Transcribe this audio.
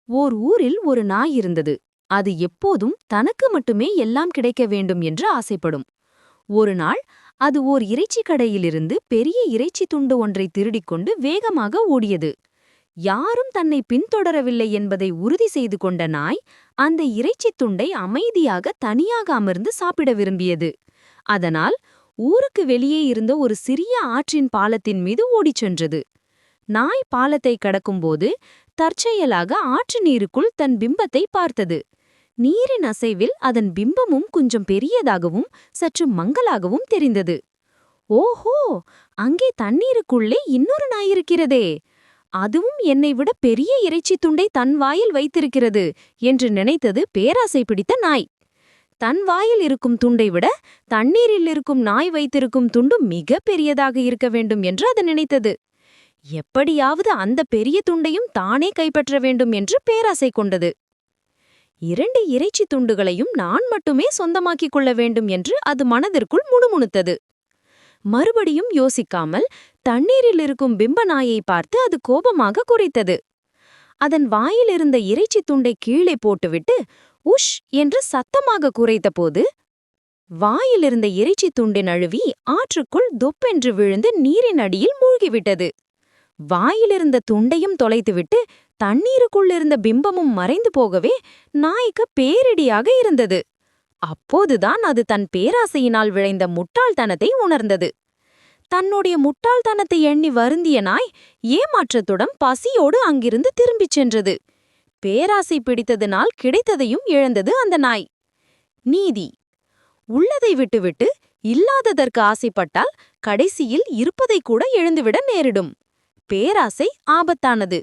ஓர் ஊரில் ஒரு நாய் இருந்தது. அது எப்போதும் தனக்கு மட்டுமே எல்லாம் கிடைக்க வேண்டும் என்று ஆசைப்படும். ஒரு நாள் அது ஓர் இறைச்சி கடையிலிருந்து பெரிய இறைச்சி துண்டு ஒன்றை திருடிக்கொண்டு வேகமாக ஓடியது. யாரும் தன்னை பின்தொடரவில்லை என்பதை உறுதி செய்து கொண்ட நாய் அந்த இறைச்சித் துண்டை அமைதியாக தனியாக அமர்ந்து சாப்பிட விரும்பியது. அதனால் ஊருக்கு வெளியே இருந்த ஒரு சிறிய ஆற்றின் பாலத்தின் மீது ஓடிச் சென்றது. நாய் பாலத்தை கடக்கும்போது தற்செயலாக ஆற்று நீருக்குள் தன் பிம்பத்தை பார்த்தது. நீரின் அசைவில் அதன் பிம்பமும் கொஞ்சம் பெரியதாகவும் சற்று மங்கலாகவும் தெரிந்தது. ஓஹோ, அங்கே தண்ணீருக்குள்ளே இன்னொரு நாய் இருக்கிறதே! அதுவும் என்னை விட பெரிய இறைச்சி துண்டை தன் வாயில் வைத்திருக்கிறது என்று நினைத்தது பேராசை பிடித்த நாய். தன் வாயில் இருக்கும் துண்டை விட தண்ணீரில் இருக்கும் நாய் வைத்திருக்கும் துண்டு மிக பெரியதாக இருக்க வேண்டும் என்று அது நினைத்தது. எப்படியாவது அந்த பெரிய துண்டையும் தானே கைப்பற்ற வேண்டும் என்று பேராசை கொண்டது. 2 இறைச்சி துண்டுகளையும் நான் மட்டுமே சொந்தமாக்கிக் கொள்ள வேண்டும் என்று அது மனதிற்குள் முணுமுணுத்தது. மறுபடியும் யோசிக்காமல் தண்ணீரில் இருக்கும் பிம்ப நாயை பார்த்து அது கோபமாக குரைத்தது. அதன் வாயிலிருந்த இறைச்சி துண்டை கீழே போட்டுவிட்டு உஷ் என்று சத்தமாக குரைத்தபோது வாயிலிருந்த இறைச்சி துண்டின் அழுவி ஆற்றுக்குள் தொப்பென்று விழுந்து நீரின் அடியில் மூழ்கிவிட்டது. வாயிலிருந்த துண்டையும் தொலைத்துவிட்டு தண்ணீருக்குள்ளிருந்த பிம்பமும் மறைந்து போகவே நாய்க்கு பேரிடியாக இருந்தது. அப்போதுதான் அது தன் பேராசையினால் விளைந்த முட்டாள்தனத்தை உணர்ந்தது. தன்னுடைய முட்டாள்தனத்தை எண்ணி வருந்திய நாய் ஏமாற்றத்துடன் பசியோடு அங்கிருந்து திரும்பிச் சென்றது. பேராசை பிடித்ததினால் கிடைத்ததையும் இழந்தது அந்த நாய். நீதி: உள்ளதை விட்டுவிட்டு இல்லாததற்கு ஆசைப்பட்டால் கடைசியில் இருப்பதை கூட இழந்துவிட நேரிடும். பேராசை ஆபத்தானது.